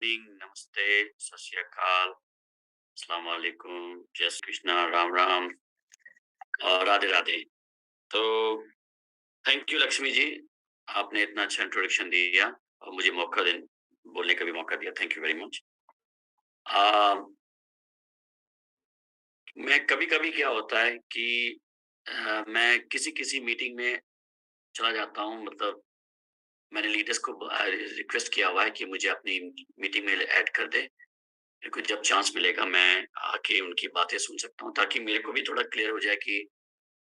Morning, नमस्ते, सत श्री अकाल, अस्सलाम वालेकुम, जय श्री कृष्णा, राम राम और राधे राधे। तो थैंक यू लक्ष्मी जी, आपने इतना अच्छा इंट्रोडक्शन दिया और मुझे मौका दे बोलने का भी मौका दिया। Thank you very much. अ, मैं कभी-कभी क्या होता है कि मैं किसी-किसी मीटिंग में चला जाता हूँ, मतलब मैंने लीडर्स को रिक्वेस्ट किया हुआ है कि मुझे अपनी मीटिंग में ऐड कर दें। मेरे को जब चांस मिलेगा मैं आके उनकी बातें सुन सकता हूँ, ताकि मेरे को भी थोड़ा क्लियर हो जाए कि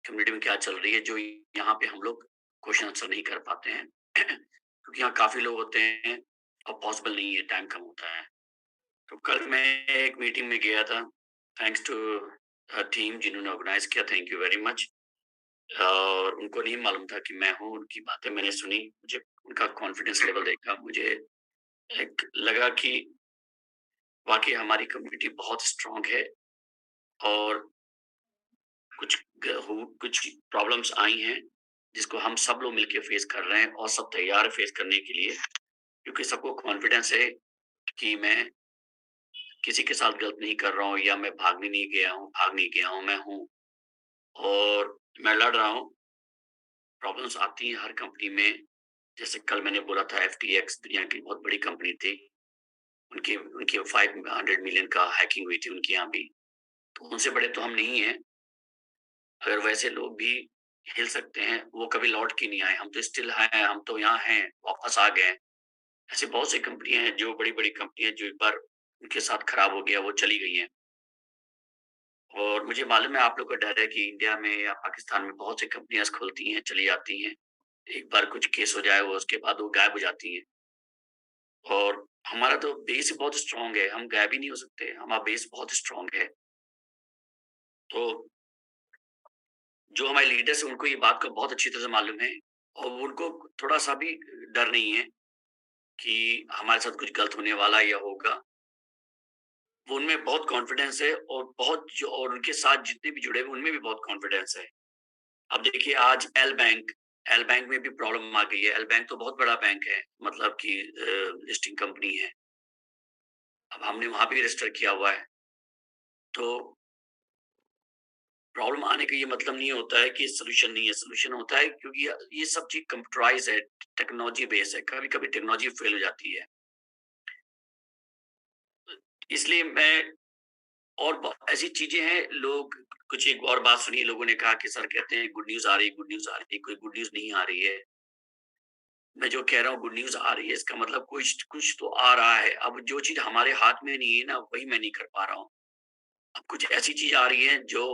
कम्युनिटी में क्या चल रही है, जो यहाँ पे हम लोग क्वेश्चन आंसर नहीं कर पाते हैं। क्योंकि यहाँ काफ़ी लोग होते हैं और पॉसिबल नहीं है, टाइम कम होता है। तो कल मैं एक मीटिंग में गया था, थैंक्स टू टीम जिन्होंने ऑर्गेनाइज़ किया, थैंक यू वेरी मच। और उनको नहीं मालूम था कि मैं हूँ, उनकी बातें मैंने सुनी, मुझे उनका कॉन्फिडेंस लेवल देखा, मुझे एक लगा कि वाक़ई हमारी कम्युनिटी बहुत स्ट्रॉन्ग है और कुछ कुछ प्रॉब्लम्स आई हैं, जिसको हम सब लोग मिलके फेस कर रहे हैं और सब तैयार है फेस करने के लिए, क्योंकि सबको कॉन्फिडेंस है कि मैं किसी के साथ गलत नहीं कर रहा हूँ या मैं भाग नहीं गया हूँ, मैं हूँ और मैं लड़ रहा हूँ। प्रॉब्लम्स आती हैं हर कंपनी में, जैसे कल मैंने बोला था एफटीएक्स दुनिया की बहुत बड़ी कंपनी थी, उनकी उनकी 500 मिलियन का हैकिंग हुई थी उनके यहाँ भी, तो उनसे बड़े तो हम नहीं हैं। अगर वैसे लोग भी हिल सकते हैं, वो कभी लौट के नहीं आए, हम तो स्टिल हैं, हम तो यहाँ हैं, वापस आ गए हैं। ऐसी बहुत सी कंपनियाँ हैं, जो बड़ी-बड़ी कंपनियाँ जो एक बार उनके साथ खराब हो गया, वो चली गई हैं। और मुझे मालूम है आप लोग को डर है कि इंडिया में या पाकिस्तान में बहुत सी कंपनियाँ खुलती हैं, चली जाती हैं। एक बार कुछ केस हो जाए, वो उसके बाद वो गायब हो जाती हैं। और हमारा तो बेस ही बहुत स्ट्रॉन्ग है, हम गायब ही नहीं हो सकते, हमारा बेस बहुत स्ट्रॉन्ग है। तो जो हमारे लीडर्स हैं, उनको ये बात को बहुत अच्छी तरह से मालूम है और उनको थोड़ा-सा भी डर नहीं है कि हमारे साथ कुछ गलत होने वाला है या होगा। वो उनमें बहुत कॉन्फिडेंस है और बहुत जो और उनके साथ जितने भी जुड़े हुए, उनमें भी बहुत कॉन्फिडेंस है। अब देखिए आज एल बैंक में भी प्रॉब्लम आ गई है। एल बैंक तो बहुत बड़ा बैंक है, मतलब कि लिस्टिंग कंपनी है। अब हमने वहाँ भी रजिस्टर किया हुआ है। तो प्रॉब्लम आने का ये मतलब नहीं होता है कि सॉल्यूशन नहीं है, सॉल्यूशन होता है क्योंकि ये सब चीज़ कंप्यूटराइज़ है, टेक्नोलॉजी बेस है, कभी-कभी टेक्नोलॉजी फेल हो जाती है। इसलिए मैं और ब ऐसी चीज़ें हैं, लोग कुछ एक और बात सुनी, लोगों ने कहा कि सर कहते हैं गुड न्यूज़ आ रही है, गुड न्यूज़ आ रही है, कोई गुड न्यूज़ नहीं आ रही है। मैं जो कह रहा हूँ गुड न्यूज़ आ रही है, इसका मतलब कुछ कुछ तो आ रहा है। अब जो चीज़ हमारे हाथ में नहीं है ना, वही मैं नहीं कर पा रहा हूँ। अब कुछ ऐसी चीज़ आ रही है जो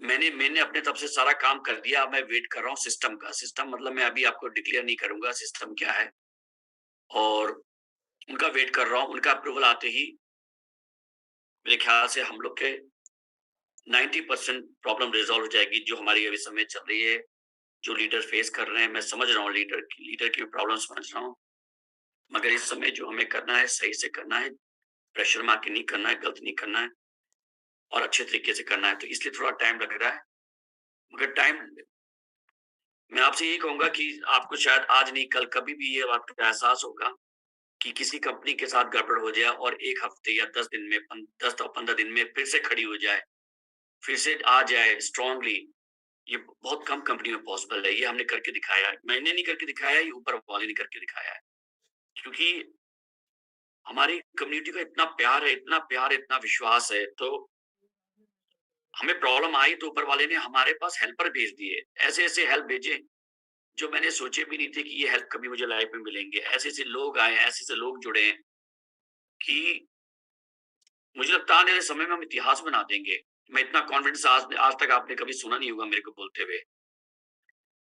मैंने मैंने अपने तरफ से सारा काम कर दिया, अब मैं वेट कर रहा हूँ सिस्टम का। सिस्टम मतलब मैं अभी आपको डिक्लेयर नहीं करूँगा सिस्टम क्या है और उनका वेट कर रहा हूँ। उनका अप्रूवल आते ही मेरे ख्याल से हम लोग के 90% प्रॉब्लम रिज़ॉल्व हो जाएगी, जो हमारी अभी समय चल रही है, जो लीडर फेस कर रहे हैं। मैं समझ रहा हूँ लीडर की प्रॉब्लम समझ रहा हूँ, मगर इस समय जो हमें करना है, सही से करना है, प्रेशर मार के नहीं करना है, गलत नहीं करना है और अच्छे तरीके से करना है। तो इसलिए थोड़ा टाइम लग रहा है, मगर टाइम मैं आपसे यही कहूँगा कि आपको शायद आज नहीं कल कभी भी ये बात का एहसास होगा कि किसी कंपनी के साथ गड़बड़ हो जाए और 1 हफ्ते या 10 दिन में 10 और 15 दिन में फिर से खड़ी हो जाए, फिर से आ जाए स्ट्रांगली। ये बहुत कम कंपनी में पॉसिबल है, ये हमने करके दिखाया है। मैंने नहीं करके दिखाया है, ये ऊपर वाले ने करके दिखाया है। क्योंकि हमारी कम्युनिटी का इतना प्यार है, इतना प्यार है, इतना विश्वास है, तो हमें प्रॉब्लम आई तो ऊपर वाले ने हमारे पास हेल्पर भेज दिए। ऐसे-ऐसे हेल्प भेजे, जो मैंने सोचे भी नहीं थे कि ये हेल्प कभी मुझे लाइफ में मिलेंगे। ऐसे-ऐसे लोग आए हैं, ऐसे-ऐसे लोग जुड़े हैं कि मुझे लगता है आने वाले समय में हम इतिहास बना देंगे। मैं इतना कॉन्फिडेंस आज आज तक आपने कभी सुना नहीं होगा मेरे को बोलते हुए।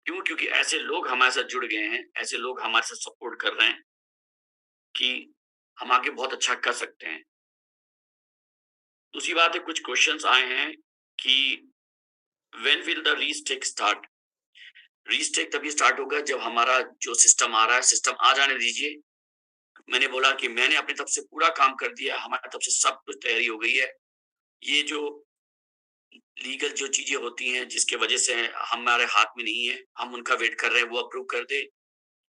क्यों? क्योंकि ऐसे लोग हमारे साथ जुड़ गए हैं, ऐसे लोग हमारे साथ सपोर्ट कर रहे हैं कि हम आगे बहुत अच्छा कर सकते हैं। दूसरी बात है, कुछ क्वेश्चन्स आए हैं कि व्हेन विल द रीस्टेक स्टार्ट? रीस्टेक तभी स्टार्ट होगा जब हमारा जो सिस्टम आ रहा है, सिस्टम आ जाने दीजिए। मैंने बोला कि मैंने अपनी तरफ से पूरा काम कर दिया, हमारी तरफ से सब कुछ तैयारी हो गई है। ये जो लीगल जो चीज़ें होती हैं, जिसकी वजह से हमारे हाथ में नहीं है, हम उनका वेट कर रहे हैं, वो अप्रूव कर दे,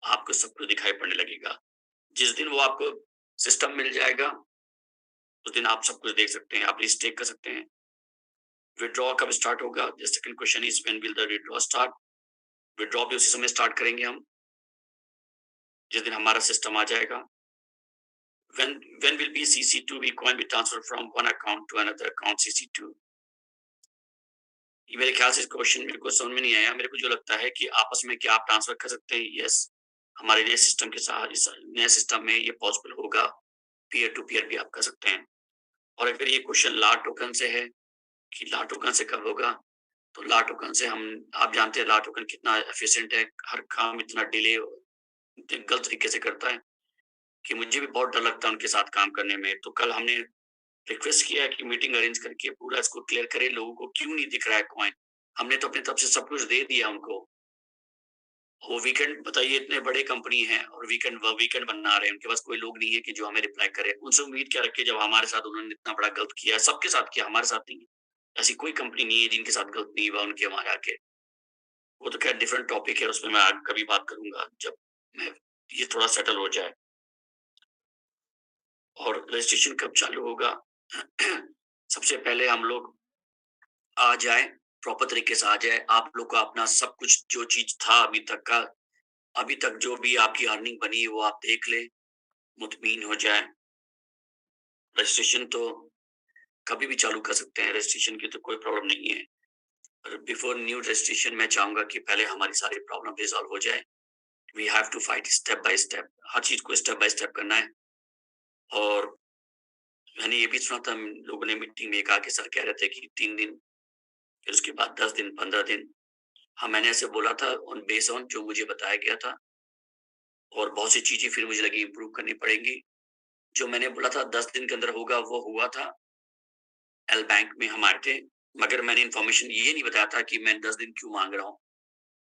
आपको सब कुछ दिखाई पड़ने लगेगा। जिस दिन वो आपको सिस्टम मिल जाएगा, उस दिन आप सब कुछ देख सकते हैं, आप लिस्ट चेक कर सकते हैं। विथड्रॉ कब स्टार्ट होगा? The second question is when will the withdraw start? Withdraw भी उसी समय स्टार्ट करेंगे हम, जिस दिन हमारा सिस्टम आ जाएगा। When will be CC2 Bitcoin be transferred from one account to another account CC2? ये मेरे ख्याल से क्वेश्चन मेरे को समझ में नहीं आया। मेरे को जो लगता है कि आपस में क्या आप ट्रांसफर कर सकते हैं? यस, हमारे नए सिस्टम के साथ इस नए सिस्टम में ये पॉसिबल होगा। पीयर टू पीयर भी आप कर सकते हैं। और अगर ये क्वेश्चन ला टोकन से है कि ला टोकन से कब होगा, तो ला टोकन से हम आप जानते हैं ला टोकन कितना एफिशिएंट है, हर काम इतना डिले गलत तरीके से करता है कि मुझे भी बहुत डर लगता है उनके साथ काम करने में। तो कल हमने रिक्वेस्ट किया है कि मीटिंग अरेंज करके पूरा इसको क्लियर करें, लोगों को क्यों नहीं दिख रहा है कॉइन। हमने तो अपनी तरफ से सब कुछ दे दिया उनको। वो वीकेंड बताइए, इतने बड़े कंपनी है और वीकेंड बना रहे हैं, उनके पास कोई लोग नहीं है कि जो हमें रिप्लाई करे। उनसे उम्मीद क्या रखे, जब हमारे साथ उन्होंने इतना बड़ा गलत किया, सबके साथ किया, हमारे साथ नहीं। ऐसी कोई कंपनी नहीं है जिनके साथ गलत नहीं हुआ उनके वहां आके। वो तो खैर डिफरेंट टॉपिक है, उसमें मैं आगे कभी बात करूंगा जब मैं ये थोड़ा सेटल हो जाए। और रजिस्ट्रेशन कब चालू होगा? सबसे पहले हम लोग आ जाए, प्रॉपर तरीके से आ जाए। आप लोग का अपना सब कुछ जो चीज था अभी तक का, अभी तक जो भी आपकी अर्निंग बनी है वो आप देख लें, मुतमीन हो जाए। रजिस्ट्रेशन तो कभी भी चालू कर सकते हैं, रजिस्ट्रेशन की तो कोई प्रॉब्लम नहीं है। पर बिफोर न्यू रजिस्ट्रेशन मैं चाहूंगा कि पहले हमारी सारी प्रॉब्लम रिजॉल्व हो जाए। We have to fight step by step, हर चीज को स्टेप बाय स्टेप करना है। और मैंने ये भी सुना था, लोगों ने मीटिंग में कहा कि सर कह रहे थे कि 3 दिन, फिर उसके बाद 10 दिन, 15 दिन। हाँ, मैंने ऐसे बोला था ऑन बेस ऑन जो मुझे बताया गया था। और बहुत सी चीजें फिर मुझे लगी इम्प्रूव करनी पड़ेंगी। जो मैंने बोला था 10 दिन के अंदर होगा, वो हुआ था। एल बैंक में हम आए थे, मगर मैंने इन्फॉर्मेशन ये नहीं बताया था कि मैं 10 दिन क्यों मांग रहा हूँ।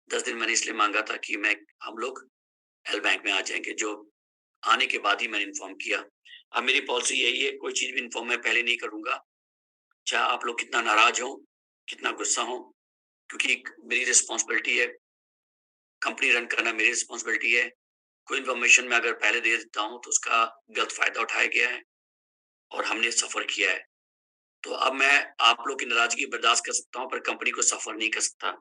10 दिन मैंने इसलिए मांगा था कि हम लोग एल बैंक में आ जाएंगे, जो आने के बाद ही मैंने इन्फॉर्म किया। अब मेरी पॉलिसी यही है, कोई चीज भी इन्फॉर्म मैं पहले नहीं करूंगा, चाहे आप लोग कितना नाराज हो, कितना गुस्सा हो, क्योंकि मेरी रिस्पॉन्सिबिलिटी है, कंपनी रन करना मेरी रिस्पॉन्सिबिलिटी है। कोई इन्फॉर्मेशन मैं अगर पहले दे देता हूँ तो उसका गलत फायदा उठाया गया है और हमने सफर किया है। तो अब मैं आप लोग की नाराजगी बर्दाश्त कर सकता हूँ, पर कंपनी को सफर नहीं कर सकता।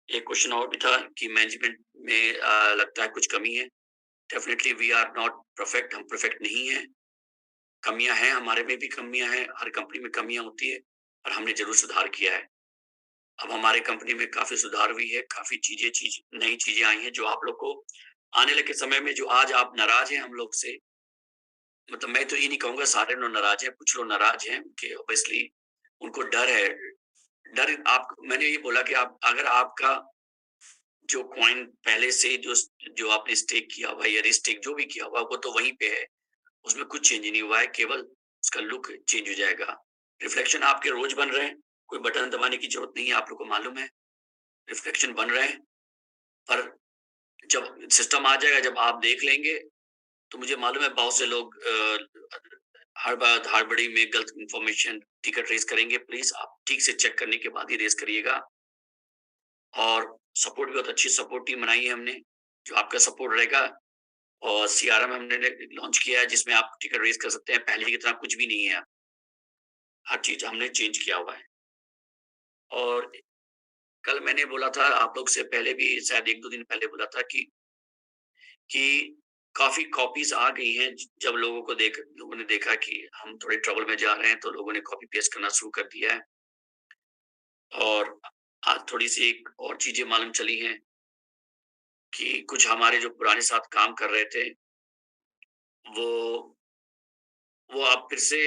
एक क्वेश्चन और भी था कि मैनेजमेंट में लगता है कुछ कमी है। Definitely we are not perfect, हम परफेक्ट नहीं है, कमियां हैं, हमारे में भी कमियां हैं, हर कंपनी में कमियां होती है, पर हमने जरूर सुधार किया है। अब हमारे कंपनी में काफी सुधार हुई है, काफी नई चीजें आई हैं जो आप लोग को आने लगे समय में, जो आज आप नाराज हैं हम लोग से। मतलब मैं तो ये नहीं कहूंगा सारे लोग नाराज हैं, कुछ लोग नाराज हैं कि ऑब्वियसली उनको डर है। डर आप मैंने ये बोला कि आप अगर आपका जो कॉइन पहले से जो आपने स्टेक किया हुआ या रिस्टेक जो भी किया हुआ वो तो वहीं पे है, उसमें कुछ चेंज नहीं हुआ है, केवल उसका लुक चेंज हो जाएगा। रिफ्लेक्शन आपके रोज बन रहे हैं, कोई बटन दबाने की जरूरत नहीं है, आप लोग को मालूम है। रिफ्लेक्शन बन रहे हैं, पर जब सिस्टम आ जाएगा, जब आप देख लेंगे, तो मुझे मालूम है बहुत से लोग हर बार हड़बड़ी में गलत इन्फॉर्मेशन टिकट रेज करेंगे। प्लीज आप ठीक से चेक करने के बाद ही रेज करिएगा। और सपोर्ट भी बहुत अच्छी सपोर्ट टीम बनाई है हमने, जो आपका सपोर्ट रहेगा। और सीआरएम हमने लॉन्च किया है जिसमें आप टिकट रेज कर सकते हैं, पहले की तरह कुछ भी नहीं है, हर चीज हमने चेंज किया हुआ है। और कल मैंने बोला था आप लोग से पहले भी, शायद 1-2 दिन पहले बोला था कि काफी कॉपीज आ गई हैं। जब लोगों ने देखा कि हम थोड़े ट्रबल में जा रहे हैं, तो लोगों ने कॉपी पेस्ट करना शुरू कर दिया है। और आज थोड़ी सी एक और चीजें मालूम चली हैं कि कुछ हमारे जो पुराने साथ काम कर रहे थे, वो आप फिर से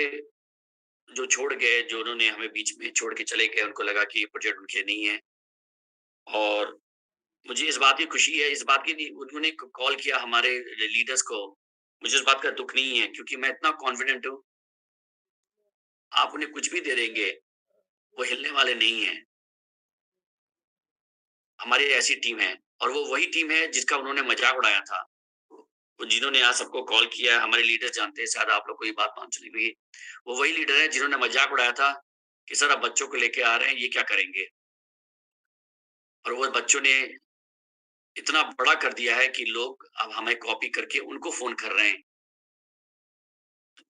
जो छोड़ गए, जो उन्होंने हमें बीच में छोड़ के चले गए, उनको लगा कि ये प्रोजेक्ट उनके नहीं है। और मुझे इस बात की खुशी है, इस बात की नहीं, उन्होंने कॉल किया हमारे लीडर्स को। मुझे इस बात का दुख नहीं है, क्योंकि मैं इतना कॉन्फिडेंट हूँ, आप उन्हें कुछ भी दे देंगे, वो हिलने वाले नहीं है। हमारी ऐसी टीम है, और वो वही टीम है जिसका उन्होंने मजाक उड़ाया था। वो जिन्होंने आज सबको कॉल किया है, हमारे लीडर जानते हैं, शायद आप लोग को ये बात मालूम चली हुई। वो वही लीडर है जिन्होंने मजाक उड़ाया था कि सर अब बच्चों को लेके आ रहे हैं, ये क्या करेंगे। और वो बच्चों ने इतना बड़ा कर दिया है कि लोग अब हमें कॉपी करके उनको फोन कर रहे हैं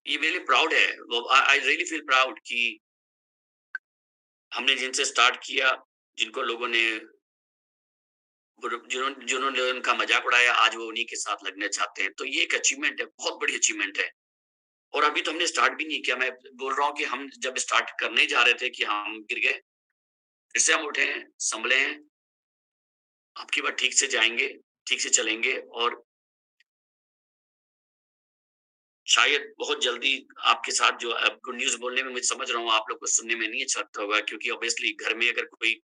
ये मेरे लिए प्राउड है। वो आई रियली फील प्राउड कि हमने जिनसे स्टार्ट किया, जिनको लोगों ने जिन्होंने जिन्होंने उनका मज़ाक उड़ाया, आज वो उन्हीं के साथ लगना चाहते हैं। तो ये एक अचीवमेंट है, बहुत बड़ी अचीवमेंट है। और अभी तो हमने स्टार्ट भी नहीं किया। मैं बोल रहा हूँ कि हम जब स्टार्ट करने जा रहे थे कि हम गिर गए, फिर से हम उठे हैं, सँभले हैं, अब की बार ठीक से जाएँगे, ठीक से चलेंगे और शायद बहुत जल्दी आपके साथ जो गुड न्यूज़ बोलने में, मैं समझ रहा हूँ आप लोग को सुनने में नहीं अच्छा लगता होगा, क्योंकि ऑब्वियसली घर में अगर कोई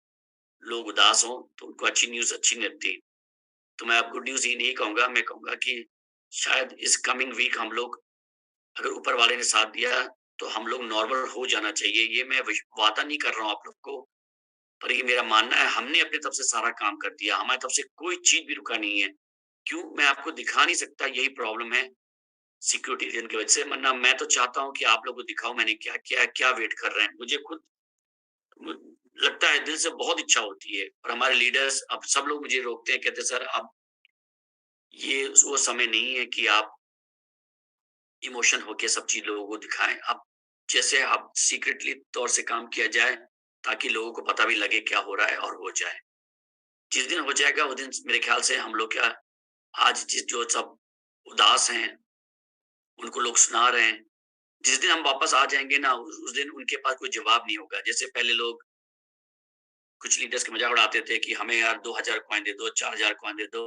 लोग उदास हों, तो उनको अच्छी न्यूज़ अच्छी नहीं लगती। तो मैं अब गुड न्यूज़ ये नहीं कहूँगा, मैं कहूँगा कि शायद इस कमिंग वीक हम लोग, अगर ऊपर वाले ने साथ दिया, तो हम लोग नॉर्मल हो जाना चाहिए। ये मैं वादा नहीं कर रहा हूँ आप लोग को, पर ये मेरा मानना है। हमने अपनी तरफ से सारा काम कर दिया, हमारी तरफ से कोई चीज़ भी रुका नहीं है। क्यों? मैं आपको दिखा नहीं सकता, यही प्रॉब्लम है सिक्योरिटी रीज़न की वजह से, वरना मैं तो चाहता हूँ कि आप लोगों को दिखाऊँ मैंने क्या किया है, क्या वेट कर रहे हैं। मुझे खुद मु लगता है, दिल से बहुत इच्छा होती है, और हमारे लीडर्स अब सब लोग मुझे रोकते हैं, कहते हैं सर अब ये वो समय नहीं है कि आप इमोशन होके सब चीज़ लोगों को दिखाएँ। अब जैसे अब सीक्रेटली तौर से काम किया जाए, ताकि लोगों को पता भी लगे क्या हो रहा है और हो जाए। जिस दिन हो जाएगा उस दिन मेरे ख्याल से हम लोग क्या, आज जिस जो सब उदास हैं, उनको लोग सुना रहे हैं, जिस दिन हम वापस आ जाएँगे ना, उस दिन उनके पास कोई जवाब नहीं होगा। जैसे पहले लोग, कुछ लीडर्स के मज़ाक उड़ाते थे कि हमें यार 2000 कॉइन दे दो, 4000 कॉइन दे दो।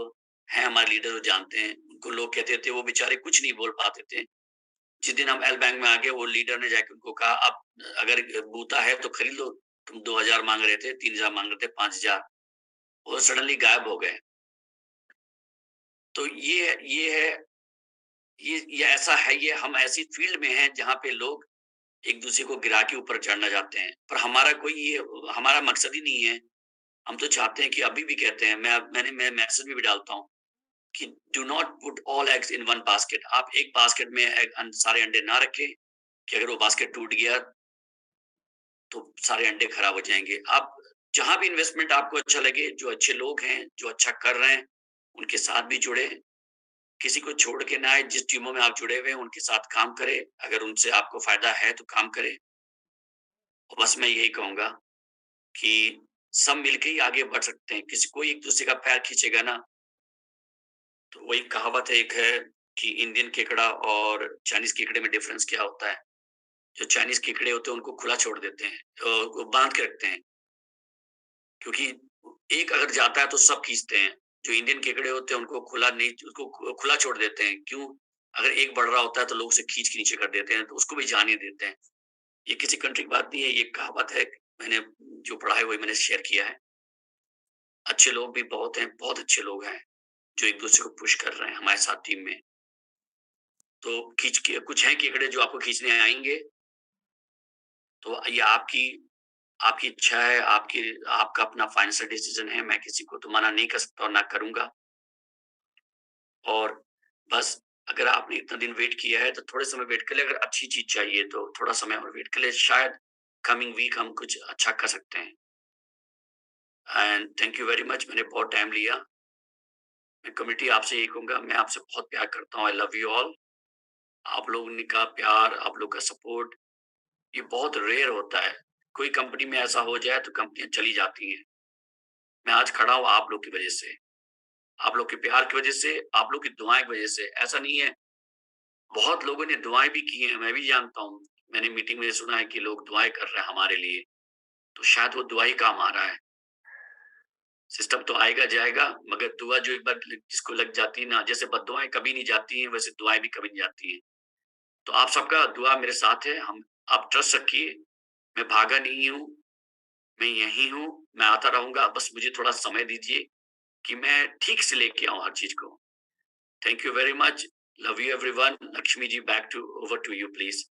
हैं हमारे लीडर, वो जानते हैं। उनको लोग कहते थे, वो बेचारे कुछ नहीं बोल पाते थे। जिस दिन हम एल बैंक में आ गए, वो लीडर ने जाके उनको कहा, "अब अगर बूता है तो खरीद लो। तुम 2000 माँग रहे थे, 3000 माँग रहे थे, 5000।" वो सडनली गायब हो गए। तो ये है, ये ऐसा है, ये हम ऐसी फ़ील्ड में हैं जहाँ पे लोग एक-दूसरे को गिरा के ऊपर चढ़ना चाहते हैं। पर हमारा कोई ये, हमारा मकसद ही नहीं है। हम तो चाहते हैं कि अभी भी कहते हैं, मैं मैसेज में भी डालता हूँ कि do not put all eggs in one basket. आप एक बास्केट में सारे अंडे ना रखें, कि अगर वो बास्केट टूट गया तो सारे अंडे खराब हो जाएँगे। आप जहाँ भी इन्वेस्टमेंट आपको अच्छा लगे, जो अच्छे लोग हैं, जो अच्छा कर रहे हैं, उनके साथ भी जुड़ें। किसी को छोड़ के ना आए, जिस टीमों में आप जुड़े हुए हैं, उनके साथ काम करें। अगर उनसे आपको फ़ायदा है तो काम करें। और बस मैं यही कहूँगा कि सब मिलके ही आगे बढ़ सकते हैं। किसी कोई एक-दूसरे का पैर खींचेगा ना, तो वही कहावत है, एक है कि इंडियन केकड़ा और चाइनीज़ केकड़े में डिफ़रेंस क्या होता है? जो चाइनीज़ केकड़े होते हैं, उनको खुला छोड़ देते हैं, वो बाँध के रखते हैं, क्योंकि एक अगर जाता है तो सब खींचते हैं। जो इंडियन केकड़े होते हैं, उनको खुला नहीं, उसको खुला छोड़ देते हैं। क्यों? अगर एक बढ़ रहा होता है तो लोग उसे खींच के नीचे कर देते हैं, तो उसको भी जाने देते हैं। ये किसी कंट्री की बात नहीं है, ये कहावत है। मैंने जो पढ़ा है वही मैंने शेयर किया है। अच्छे लोग भी बहुत हैं, बहुत अच्छे लोग हैं, जो एक-दूसरे को पुश कर रहे हैं हमारे साथ टीम में। तो खींच के कुछ हैं केकड़े जो आपको खींचने आएँगे, तो ये आपकी आपकी इच्छा है, आपका अपना फाइनेंशियल डिसीज़न है। मैं किसी को तो मना नहीं कर सकता और ना करूँगा। और बस, अगर आपने इतना दिन वेट किया है, तो थोड़े समय वेट कर लें। अगर अच्छी चीज़ चाहिए, तो थोड़ा समय और वेट कर लें। शायद कमिंग वीक हम कुछ अच्छा कर सकते हैं। And thank you very much, मैंने बहुत टाइम लिया। मैं कमिटी आपसे यही कहूँगा, मैं आपसे बहुत प्यार करता हूँ। I love you all. आप लोगों का प्यार, आप लोग का सपोर्ट, ये बहुत रेयर होता है। कोई कंपनी में ऐसा हो जाए तो कंपनियाँ चली जाती हैं। मैं आज खड़ा हूँ आप लोग की वज़ह से, आप लोग के प्यार की वज़ह से, आप लोग की दुआएँ की वज़ह से। ऐसा नहीं है, बहुत लोगों ने दुआएँ भी की हैं, मैं भी जानता हूँ। मैंने मीटिंग में सुना है कि लोग दुआएँ कर रहे हैं हमारे लिए, तो शायद वो दुआ ही काम आ रहा है। सिस्टम तो आएगा जाएगा, मगर दुआ जो एक बार जिसको लग जाती है ना, जैसे बददुआएँ कभी नहीं जाती हैं, वैसे दुआएँ भी कभी नहीं जाती हैं। तो आप सबका दुआ मेरे साथ है। हम आप ट्रस्ट रखिए, मैं भागा नहीं हूँ, मैं यहीं हूँ, मैं आता रहूँगा। बस मुझे थोड़ा समय दीजिए कि मैं ठीक से लेके आऊँ हर चीज़ को। Thank you very much. Love you everyone. Lakshmi ji, back to over to you please.